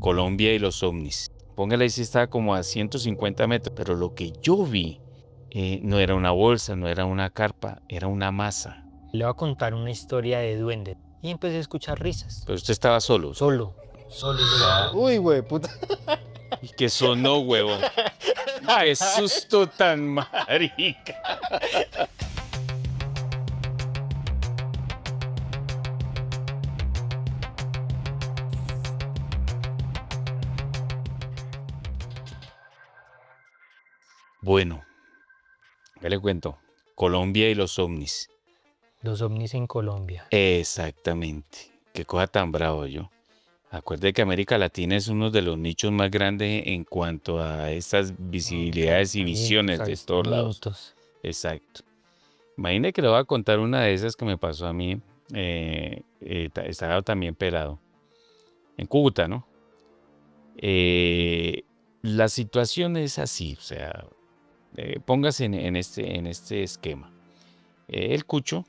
Colombia y los ovnis. Póngale ahí si estaba como a 150 metros, pero lo que yo vi no era una bolsa, no era una carpa, era una masa. Le voy a contar una historia de duendes. Y empecé a escuchar risas. Pero usted estaba solo. Solo. Uy, güey, puta. Y que sonó, huevón. ¡Qué susto tan marica! Bueno, ¿qué le cuento? Colombia y los ovnis. Los ovnis en Colombia. Exactamente. Qué cosa tan bravo yo. Acuerde que América Latina es uno de los nichos más grandes en cuanto a estas visibilidades y visiones de todos lados. Exacto. Imagine que le voy a contar una de esas que me pasó a mí. Estaba también pelado. En Cúcuta, ¿no? La situación es así, o sea, póngase en este esquema. El Cucho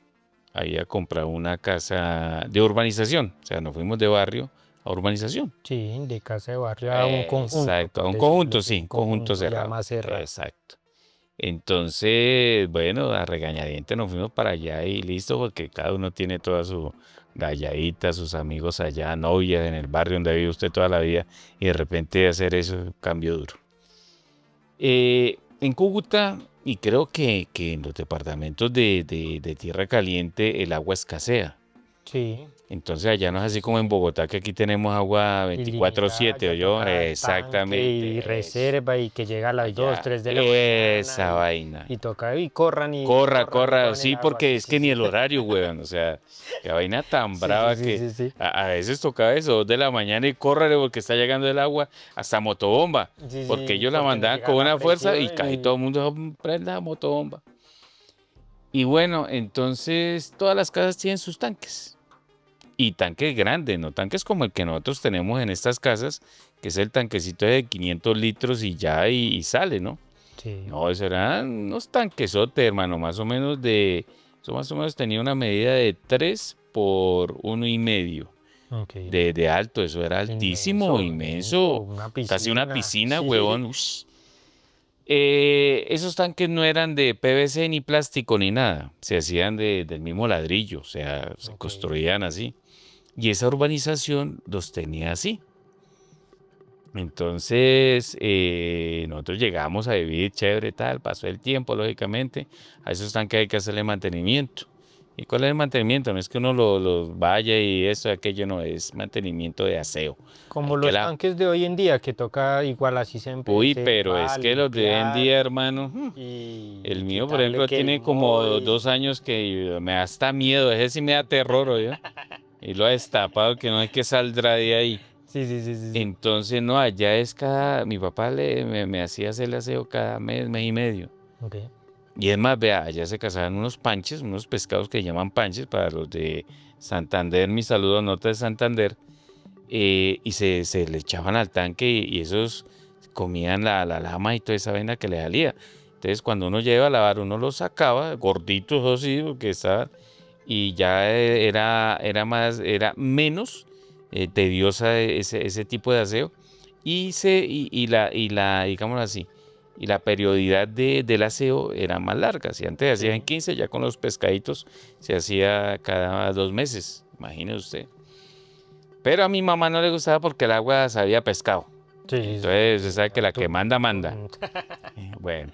había comprado una casa de urbanización, o sea, nos fuimos de barrio a urbanización. Sí, de casa de barrio a un conjunto. Exacto, a un decirlo conjunto, así, sí, un conjunto ya cerrado. más cerrado. Exacto. Entonces, bueno, a regañadientes nos fuimos para allá y listo, porque cada uno tiene toda su galladita, sus amigos allá, novias en el barrio donde vive usted toda la vida, y de repente hacer eso, cambio duro. En Cúcuta, y creo que en los departamentos de tierra caliente, el agua escasea. Sí. Entonces allá no es así como en Bogotá, que aquí tenemos agua 24/7, ¿o yo? Exactamente. Y reserva y que llega a las 2, Allá, 3 de la mañana. esa vaina. Y toca y corran y Corra, cojan sí, el agua. porque Sí, es sí, que ni sí. el horario, weón, o sea, qué vaina tan Sí, brava sí, que sí, sí. a veces tocaba eso, 2 de la mañana y córrale porque está llegando el agua, hasta motobomba, Sí, porque sí, ellos la porque no mandaban llega con la una fuerza y presión casi todo el mundo prende la motobomba. Y bueno, entonces todas las casas tienen sus tanques. Y tanques grandes, no tanques como el que nosotros tenemos en estas casas, que es el tanquecito de 500 litros y ya y sale, ¿no? Sí. No, esos eran unos tanquesotes, hermano, eso más o menos tenía una medida de 3 por 1,5 Okay. de alto, eso era altísimo, inmenso, casi una piscina, Sí. huevón. Ush. Esos tanques no eran de PVC ni plástico ni nada, se hacían del mismo ladrillo, o sea, se construían así. Y esa urbanización los tenía así. Entonces, nosotros llegamos a vivir chévere, tal, pasó el tiempo, lógicamente. A esos tanques hay que hacerle mantenimiento. ¿Y cuál es el mantenimiento? No es que uno los vaya y eso y aquello, no, es mantenimiento de aseo. Como los tanques de hoy en día, que toca igual así Uy, se pero va es a que los de hoy en limpiar día, hermano, el y mío, por quitarle ejemplo, que el tiene como moho 2 años que me da hasta miedo, ese sí me da terror, ¿oye? Y lo ha destapado que no es que saldrá de ahí. Sí, sí, sí, sí. Entonces, no, allá es mi papá me hacía hacerle aseo cada mes, mes y medio. Okay. Y es más, vea, allá se cazaban unos panches, unos pescados que llaman panches para los de Santander, mi saludo a Nota de Santander, y se le echaban al tanque y esos comían la lama y toda esa vaina que le salía. Entonces, cuando uno lleva a lavar, uno los sacaba, gorditos así, porque estaban, y ya era menos tediosa ese tipo de aseo digámoslo así, y la periodicidad del aseo era más larga. Si antes hacían 15, ya con los pescaditos se hacía cada 2 meses, imagine usted. Pero a mi mamá no le gustaba porque el agua sabía a pescado. Sí, Entonces, sí, usted sabe que la que manda. Mm. Bueno,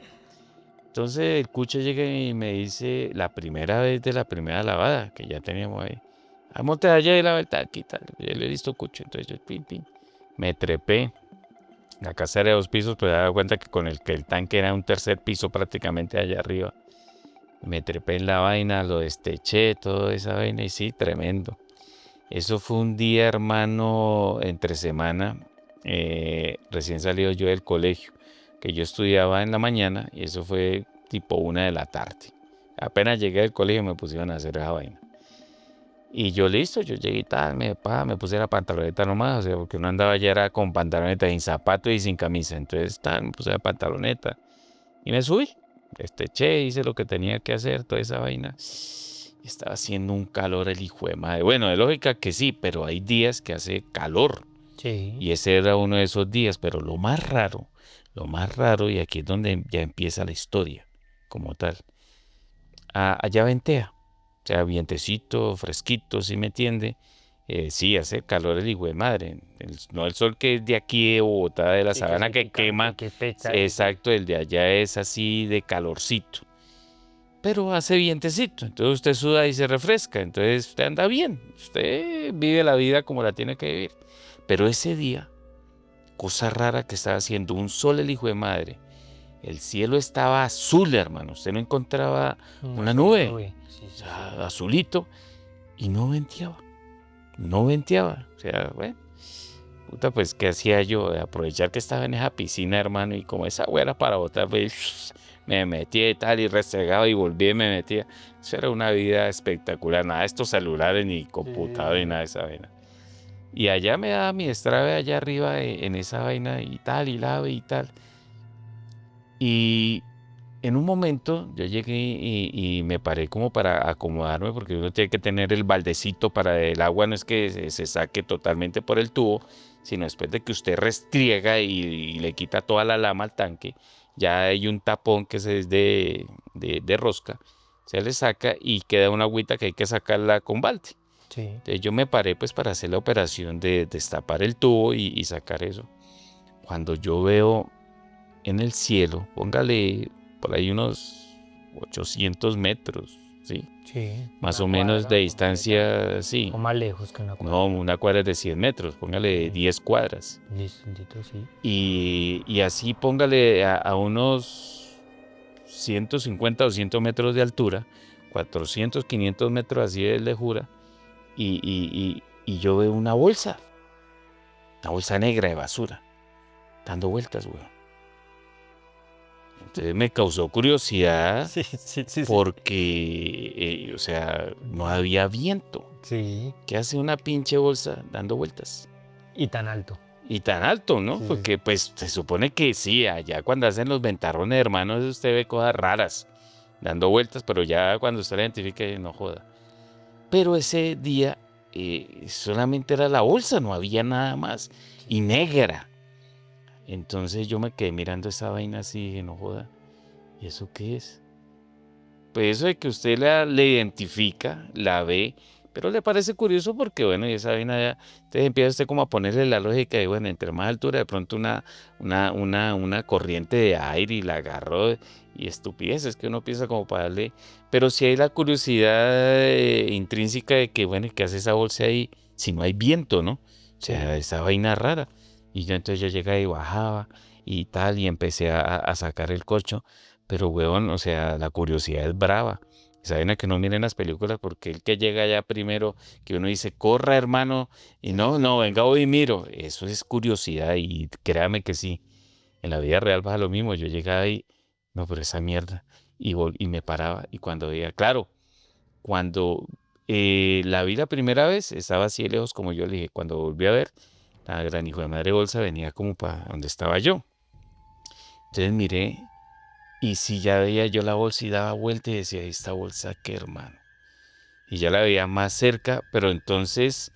entonces el cucho llega y me dice la primera vez de la primera lavada que ya teníamos ahí. Monte allá y lava el tanque y tal. Yo le listo, cucho. Entonces yo, pin, pin, me trepé. La casa era de 2 pisos, pero me daba cuenta que que el tanque era un tercer piso prácticamente allá arriba. Me trepé en la vaina, lo desteché, toda esa vaina, y sí, tremendo. Eso fue un día, hermano, entre semana, recién salido yo del colegio, que yo estudiaba en la mañana, y eso fue tipo 1 de la tarde. Apenas llegué del colegio me pusieron a hacer esa vaina. Y yo listo, yo llegué y tal, me puse la pantaloneta nomás, o sea, porque uno andaba ya era con pantaloneta, sin zapatos y sin camisa. Entonces tal, me puse la pantaloneta y me subí. Eché, hice lo que tenía que hacer, toda esa vaina. Estaba haciendo un calor el hijo de madre. Bueno, de lógica que sí, pero hay días que hace calor. Sí. Y ese era uno de esos días, pero lo más raro, y aquí es donde ya empieza la historia como tal. Allá ventea, o sea, vientecito, fresquito, ¿sí me entiende? Sí, hace calor el hijo de madre. No el sol que es de aquí de Bogotá, de la Sí, que es sabana el que picante, quema. que es pesadito. Exacto, el de allá es así de calorcito. Pero hace vientecito, entonces usted suda y se refresca, entonces usted anda bien, usted vive la vida como la tiene que vivir. Pero ese día, cosa rara que estaba haciendo, un sol el hijo de madre, el cielo estaba azul, hermano, usted no encontraba Una una sola nube, nube. Sí, o sí, sí. sea, azulito, y no venteaba, o sea, bueno, puta, pues, ¿qué hacía yo? De aprovechar que estaba en esa piscina, hermano, y como esa agua era para otra, pues, me metía y tal, y restregaba y volvía y me metía. Eso era una vida espectacular, nada de estos celulares, ni computador, ni Sí. nada de esa vaina. Y allá me daba mi estrave allá arriba en esa vaina y tal, y lave y tal. Y en un momento yo llegué y me paré como para acomodarme, porque uno tiene que tener el baldecito para el agua, no es que se saque totalmente por el tubo, sino después de que usted restriega y le quita toda la lama al tanque, ya hay un tapón que es de rosca, se le saca y queda una agüita que hay que sacarla con balde. Sí. Entonces yo me paré pues para hacer la operación de destapar el tubo y sacar eso. Cuando yo veo en el cielo, póngale por ahí unos 800 metros, ¿sí? Sí. Más Una o menos de cuadra completa. distancia, sí. O más lejos que una No, cuadra. una cuadra es de 100 metros, póngale Sí. 10 cuadras. Listo, sí. Y así póngale a unos 150 o 200 metros de altura, 400, 500 metros así de lejura, y yo veo una bolsa negra de basura, dando vueltas, güey. Entonces me causó curiosidad Sí, sí, sí, sí. porque, o sea, no había viento. Sí. ¿Qué hace una pinche bolsa dando vueltas? Y tan alto. Y tan alto, ¿no? Sí, sí, Porque pues se supone que sí, allá cuando hacen los ventarrones, hermanos, usted ve cosas raras dando vueltas, pero ya cuando usted la identifica, no joda. Pero ese día solamente era la bolsa, no había nada más. Y negra. Entonces yo me quedé mirando esa vaina así y dije, no joda. ¿Y eso qué es? Pues eso de que usted le identifica, la ve, pero le parece curioso porque, bueno, y esa vaina ya, entonces empieza usted como a ponerle la lógica de, bueno, entre más altura, de pronto una corriente de aire y la agarró y estupideces que uno piensa como para darle, pero si hay la curiosidad intrínseca de que, bueno, ¿qué hace esa bolsa ahí si no hay viento, no? O sea, Sí. esa vaina rara. Y yo entonces yo llegaba y bajaba y tal, y empecé a sacar el cocho. Pero, weón, o sea, la curiosidad es brava. Saben a que no miren las películas porque el que llega allá primero, que uno dice, corra, hermano, y no, venga, voy y miro. Eso es curiosidad y créame que sí. En la vida real pasa lo mismo. Yo llegaba ahí, no, pero esa mierda. Y me paraba. Y cuando veía, claro, cuando la vi la primera vez, estaba así de lejos como yo le dije. Cuando volví a ver, la gran hijo de madre bolsa venía como para donde estaba yo. Entonces miré. Y si ya veía yo la bolsa y daba vuelta y decía, ¿esta bolsa qué, hermano? Y ya la veía más cerca, pero entonces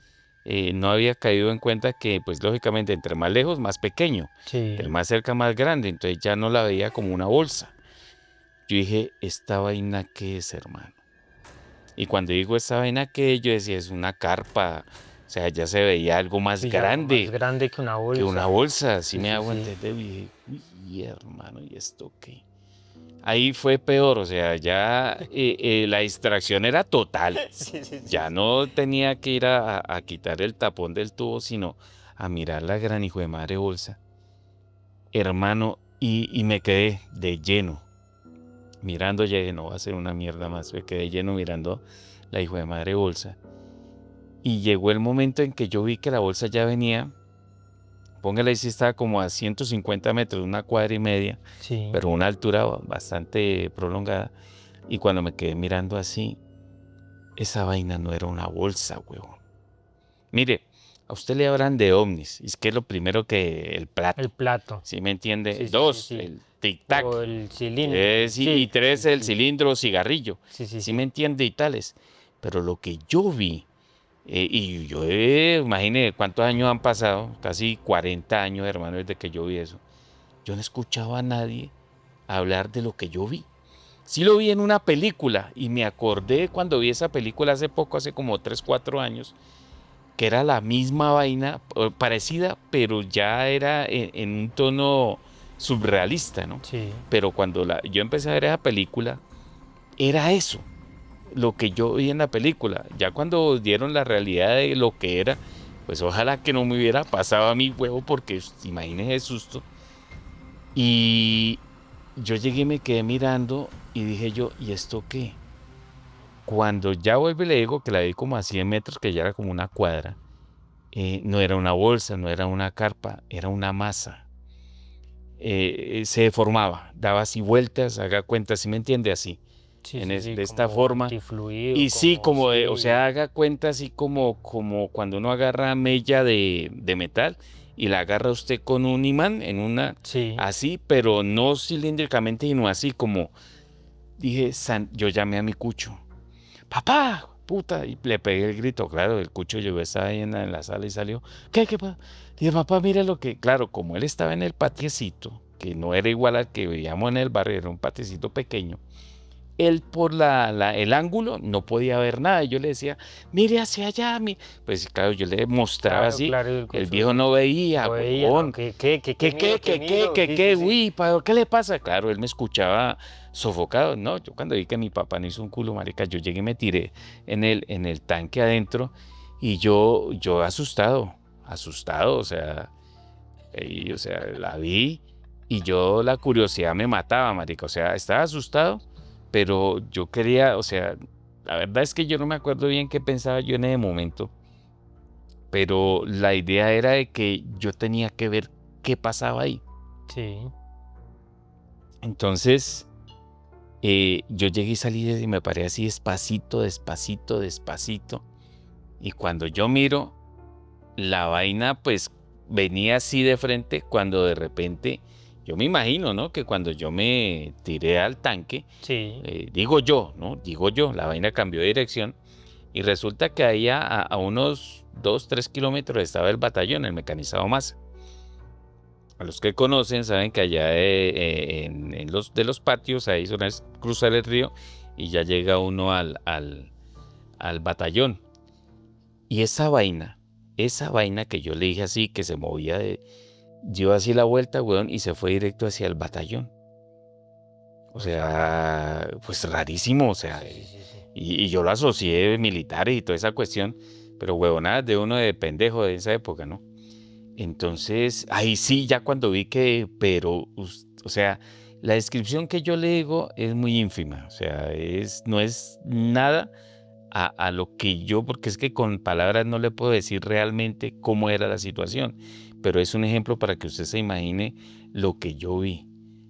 no había caído en cuenta que, pues lógicamente, entre más lejos, más pequeño, entre Sí. más cerca, más grande, entonces ya no la veía como una bolsa. Yo dije, ¿esta vaina qué es, hermano? Y cuando digo esta vaina qué, yo decía, es una carpa, o sea, ya se veía algo más Sí, ya algo más grande grande que una que una bolsa. bolsa, así Sí, me sí, hago sí. entender. Y dije, uy, hermano, ¿y esto qué? Ahí fue peor, o sea, ya la distracción era total. Sí, sí, sí, Ya sí. no tenía que ir a quitar el tapón del tubo, sino a mirar la gran hijo de madre bolsa. Hermano, y me quedé de lleno, mirando, ya dije, no va a ser una mierda más, me quedé lleno mirando la hijo de madre bolsa. Y llegó el momento en que yo vi que la bolsa ya venía, póngale ahí si estaba como a 150 metros, una cuadra y media, Sí. pero una altura bastante prolongada. Y cuando me quedé mirando así, esa vaina no era una bolsa, huevón. Mire, a usted le hablan de ovnis, y es que es lo primero que el El plato, plato. ¿sí me entiende? Sí, sí, sí, Dos, sí. el tic-tac, O el cilindro. y Sí, sí, tres, el sí. cilindro o cigarrillo, Sí, sí, ¿sí me sí. entiende? Y tales. Pero lo que yo vi Y yo, imagínate cuántos años han pasado, casi 40 años, hermano, desde que yo vi eso. Yo no escuchaba a nadie hablar de lo que yo vi. Sí lo vi en una película y me acordé cuando vi esa película hace poco, hace como 3 4 años, que era la misma vaina, parecida, pero ya era en un tono surrealista, ¿no? Sí, Pero cuando yo empecé a ver esa película, era eso, lo que yo vi en la película. Ya cuando dieron la realidad de lo que era, pues ojalá que no me hubiera pasado a mi huevo, porque imagínese el susto. Y yo llegué y me quedé mirando y dije yo, ¿y esto qué? Cuando ya vuelvo y le digo que la vi como a 100 metros, que ya era como una cuadra, no era una bolsa, no era una carpa, era una masa. Se deformaba, daba así vueltas, haga cuenta, si me entiende así, sí, sí, sí, de esta como forma. antifluido, Y sí, como como o sí, sea, haga cuenta así como cuando uno agarra mella de metal y la agarra usted con un imán en una, sí, así, pero no cilíndricamente, sino así como, dije, yo llamé a mi cucho, papá, puta, y le pegué el grito, claro, el cucho llegó, estaba ahí en la sala y salió, ¿qué pasa? Dije, papá, mira lo que, claro, como él estaba en el patiecito, que no era igual al que veíamos en el barrio, era un patiecito pequeño, él por el ángulo no podía ver nada. Y yo le decía, mire hacia allá. Pues claro, yo le mostraba claro, así. claro, y el El cucho viejo no veía, no veía, no, huevón. qué miro, qué miro, sí, sí, sí. Uy, ¿qué le pasa? Claro, él me escuchaba sofocado. No, yo cuando vi que mi papá no hizo un culo, marica, yo llegué y me tiré en el tanque adentro y yo asustado, o sea, la vi y yo la curiosidad me mataba, marica, o sea, estaba asustado, pero yo quería, o sea, la verdad es que yo no me acuerdo bien qué pensaba yo en ese momento, pero la idea era de que yo tenía que ver qué pasaba ahí. Sí, Entonces, yo llegué y salí y me paré así despacito, despacito, despacito, y cuando yo miro, la vaina pues venía así de frente cuando de repente, yo me imagino, ¿no? Que cuando yo me tiré al tanque, sí, digo yo, ¿no? Digo yo, la vaina cambió de dirección y resulta que ahí a unos 2 3 kilómetros estaba el batallón, el mecanizado más. A los que conocen saben que allá en los de los patios, ahí son es cruzar el río y ya llega uno al batallón. Y esa vaina que yo le dije así, que se movía dio así la vuelta, weón, y se fue directo hacia el batallón. O sea, pues rarísimo, o sea, sí, sí, sí, sí. y yo lo asocié militares y toda esa cuestión, pero huevonadas de uno de pendejo de esa época, ¿no? Entonces, ahí sí, ya cuando vi que, pero, o sea, la descripción que yo le digo es muy ínfima, o sea, no es nada a lo que yo, porque es que con palabras no le puedo decir realmente cómo era la situación, pero es un ejemplo para que usted se imagine lo que yo vi.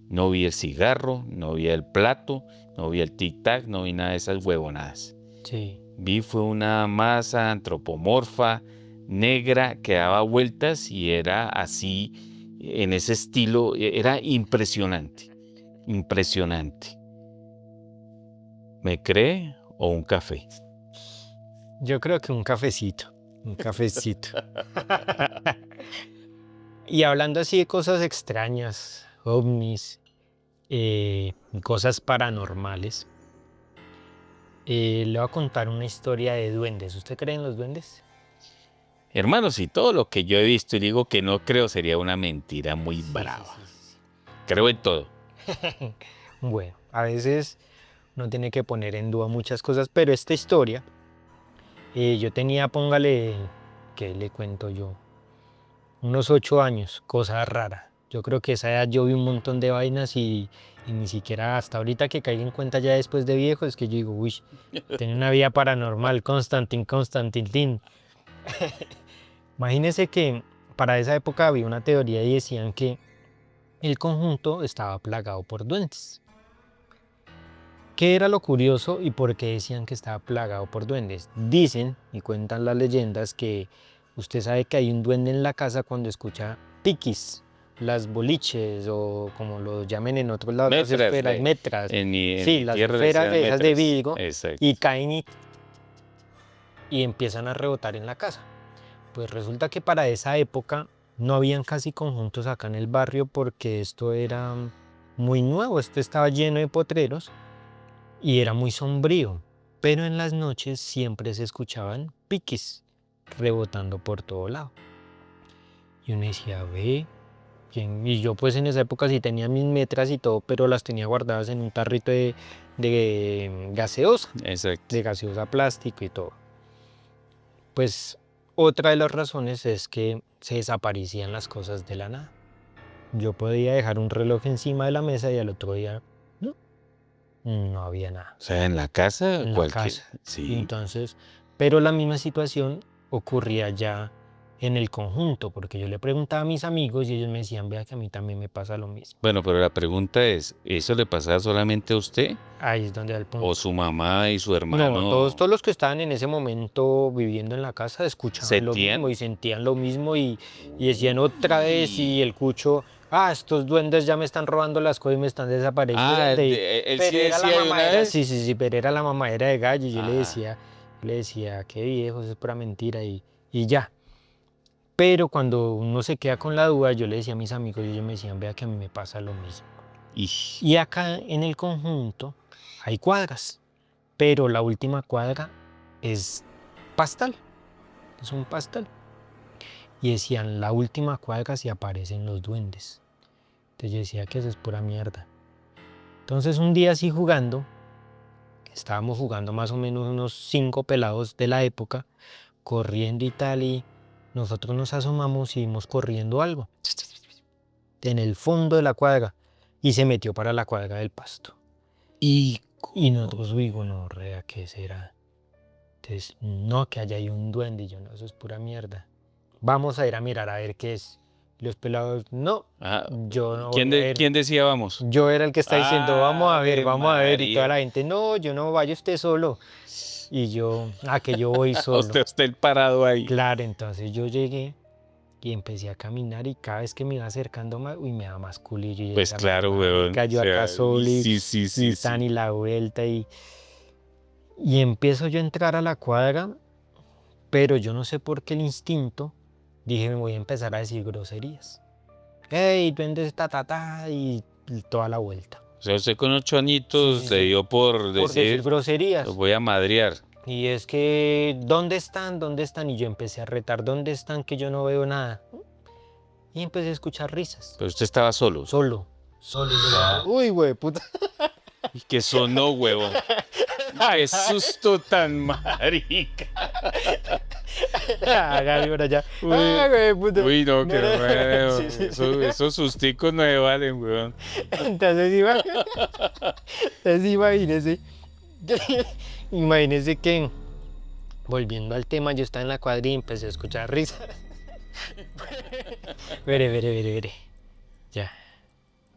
No vi el cigarro, no vi el plato, no vi el tic-tac, no vi nada de esas huevonadas. Sí. Vi fue una masa antropomorfa, negra, que daba vueltas y era así, en ese estilo, era impresionante, impresionante. ¿Me cree o un café? Yo creo que un cafecito, un cafecito. Y hablando así de cosas extrañas, ovnis, cosas paranormales, le voy a contar una historia de duendes. ¿Usted cree en los duendes? Hermanos, y todo lo que yo he visto y digo que no creo sería una mentira muy Sí, sí, brava. sí, sí, Creo en todo. sí. Bueno, a veces uno tiene que poner en duda muchas cosas, pero esta historia, yo tenía, póngale, ¿qué le cuento yo? Unos 8 años, cosa rara. Yo creo que esa edad yo vi un montón de vainas y ni siquiera hasta ahorita que caiga en cuenta ya después de viejo, es que yo digo, uy, tenía una vida paranormal, Constantin. Imagínese que para esa época había una teoría y decían que el conjunto estaba plagado por duendes. ¿Qué era lo curioso y por qué decían que estaba plagado por duendes? Dicen y cuentan las leyendas que usted sabe que hay un duende en la casa cuando escucha tiquis, las boliches o como lo llamen en otros lados, las Metras, esferas, metras, en sí, mi las tierra le esferas decían de esas de metras. vidrio y Exacto. caen y empiezan a rebotar en la casa. Pues resulta que para esa época no habían casi conjuntos acá en el barrio porque esto era muy nuevo, esto estaba lleno de potreros y era muy sombrío, pero en las noches siempre se escuchaban piquis rebotando por todo lado. Y uno decía, ve, y yo pues en esa época sí tenía mis metras y todo, pero las tenía guardadas en un tarrito de gaseosa, Exacto. de gaseosa plástico y todo. Pues otra de las razones es que se desaparecían las cosas de la nada. Yo podía dejar un reloj encima de la mesa y al otro día no había nada O sea, en la casa, en la cualquier. casa. Y Sí. entonces, pero la misma situación ocurría ya en el conjunto, porque yo le preguntaba a mis amigos y ellos me decían, vea que a mí también me pasa lo mismo. Bueno, pero la pregunta es, ¿eso le pasaba solamente a usted Ahí es donde da el punto. o su mamá y su hermano? No, todos los que estaban en ese momento viviendo en la casa escuchaban lo ¿Sentían? mismo y sentían lo mismo y decían otra vez y el cucho, estos duendes ya me están robando las cosas y me están desapareciendo. Él sí Pero era la decía de una mamadera, vez. sí, pero era la mamadera de gallo y yo Ajá. le decía, qué viejo, eso es pura mentira y ya. Pero cuando uno se queda con la duda, yo le decía a mis amigos y ellos me decían, vea que a mí me pasa lo mismo. Ish. Y acá en el conjunto hay cuadras, pero la última cuadra es pastal, es un pastal. Y decían, la última cuadra si aparecen los duendes. Entonces yo decía que eso es pura mierda. Entonces un día así jugando, estábamos jugando más o menos unos 5 pelados de la época, corriendo y tal, y nosotros nos asomamos y vimos corriendo algo en el fondo de la cuadra y se metió para la cuadra del pasto. Y nosotros, uy, bueno, rea, ¿qué será? Entonces, no, que allá hay un duende. Y yo, no, eso es pura mierda. Vamos a ir a mirar a ver qué es. Los pelados, no, yo no voy a ver. ¿Quién decía vamos? Yo era el que está diciendo, vamos a ver. Y toda María. la gente, no, yo no vaya usted solo. Y yo, que yo voy solo. Usted el parado ahí. Claro, entonces yo llegué y empecé a caminar y cada vez que me iba acercando más, uy, me daba más culillo. Y Pues decía, claro, weón. marica, yo O sea, acá solo y sí. y la vuelta y empiezo yo a entrar a la cuadra, pero yo no sé por qué el instinto, dije, me voy a empezar a decir groserías. Hey, duendes, y toda la vuelta. O sea, usted con 8 añitos se dio por decir groserías. Los voy a madrear. Y es que, ¿dónde están? ¿Dónde están? Y yo empecé a retar, ¿dónde están? Que yo no veo nada. Y empecé a escuchar risas. Pero usted estaba solo. Solo. Uy, güey, puta. Y que sonó, huevón. ¡Qué susto tan marica! Gaby por allá. Uy, Güey, puta. uy, no, qué No, no. bueno. Sí. Esos susticos no me valen, weón. Entonces imagínese que, volviendo al tema, yo estaba en la cuadra y empecé a escuchar risas. Veré. Ya.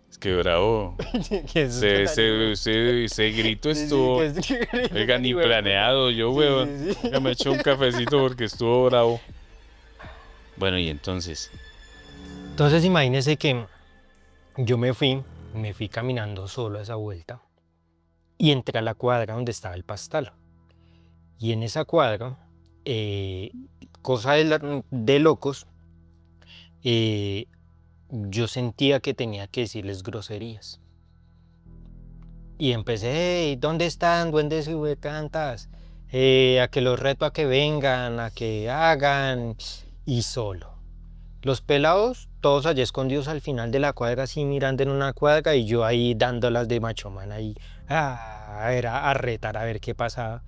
Es que bravo. Ese grito estuvo, oiga, ni planeado yo, weón. Sí. Ya me eché un cafecito porque estuvo bravo. Bueno, y entonces. Entonces imagínese que yo me fui caminando solo a esa vuelta y entré a la cuadra donde estaba el pastal. Y en esa cuadra, cosa de locos, yo sentía que tenía que decirles groserías. Y empecé, hey, ¿dónde están? ¿Duendes y cantas? A que los reto a que vengan, a que hagan, y solo. Los pelados, todos allá escondidos al final de la cuadra, así mirando en una cuadra, y yo ahí dándolas de macho man, ahí, era a retar a ver qué pasaba.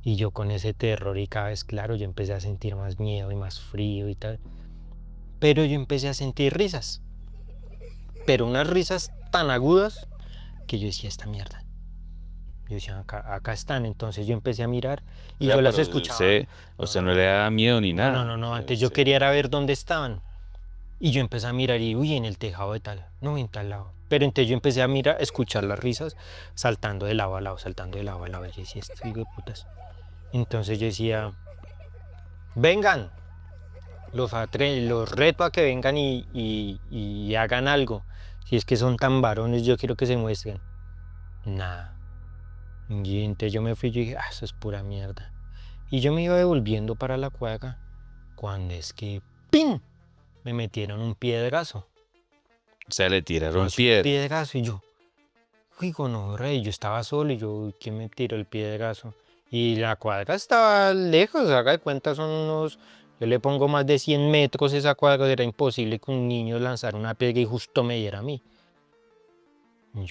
Y yo con ese terror y cada vez, claro, yo empecé a sentir más miedo y más frío y tal. Pero yo empecé a sentir risas. Pero unas risas tan agudas que yo decía, esta mierda. Yo decía, acá están. Entonces yo empecé a mirar y yo las escuchaba. Usted no le daba miedo ni nada. No. Antes yo quería era ver dónde estaban. Y yo empecé a mirar y, uy, en el tejado de tal. No, en tal lado. Pero entonces yo empecé a mirar, a escuchar las risas saltando de lado a lado, saltando de lado a lado. Yo decía, esto hijo de putas. Entonces yo decía, vengan, los reto a que vengan y hagan algo. Si es que son tan varones, yo quiero que se muestren. Nada. Y entonces yo me fui y dije, eso es pura mierda. Y yo me iba devolviendo para la cuadra cuando es que ¡pin! Me metieron un piedrazo. O sea, le tiraron Así, un piedra. piedrazo y yo, uy, gonorrea, y yo estaba solo y yo, uy, ¿quién me tiró el piedrazo? Y la cuadra estaba lejos, haga de cuenta, son unos, yo le pongo más de 100 metros esa cuadra, era imposible que un niño lanzara una piedra y justo me diera a mí. Y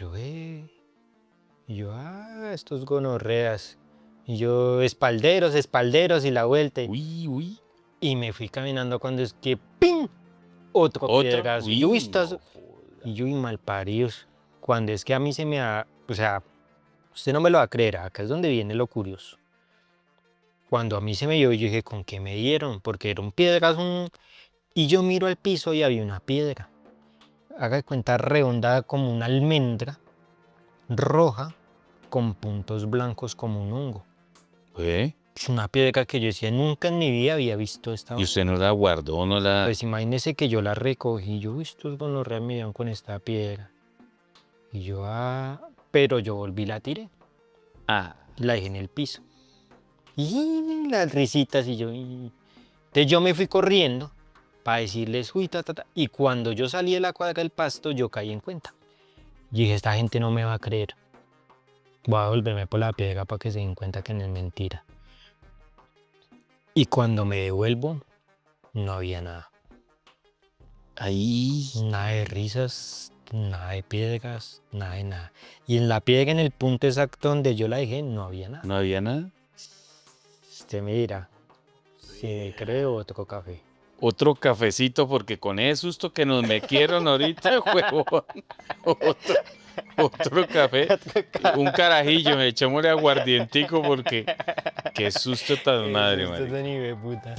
yo, estos gonorreas. Y yo, espalderos, espalderos y la vuelta. Uy, uy. Y me fui caminando cuando es que ¡ping! Otro ¿Otro? piedrazo. Y yo, Uy, no joda. y yo, y malparidos. Cuando es que a mí se me ha, o sea, usted no me lo va a creer, acá es donde viene lo curioso. Cuando a mí se me dio, yo dije, ¿con qué me dieron? Porque era un piedrazo. Y yo miro al piso y había una piedra. Haga de cuenta redonda como una almendra, roja, con puntos blancos como un hongo. ¿Eh? Es una piedra que yo decía, nunca en mi vida había visto esta. ¿Y usted no la guardó, no la...? Pues imagínese que yo la recogí, yo, estos gonorreas me dieron con esta piedra. Y yo, pero yo volví y la tiré, Ah, la dejé en el piso. Y las risitas y yo, entonces yo me fui corriendo para decirles, uy, ta, ta, ta. Y cuando yo salí de la cuadra del pasto, yo caí en cuenta. Y dije, esta gente no me va a creer. Voy a volverme por la piedra para que se den cuenta que no es mentira. Y cuando me devuelvo, no había nada. ahí. Nada de risas, nada de piedras, nada de nada. Y en la piedra, en el punto exacto donde yo la dejé, no había nada. ¿No había nada? Usted me dirá, si me creo otro café. Otro cafecito, porque con ese susto que nos metieron ahorita, huevón. Otro café. Un carajillo, echémosle aguardientico porque qué susto tan madre, Esto es marica. de nivel puta.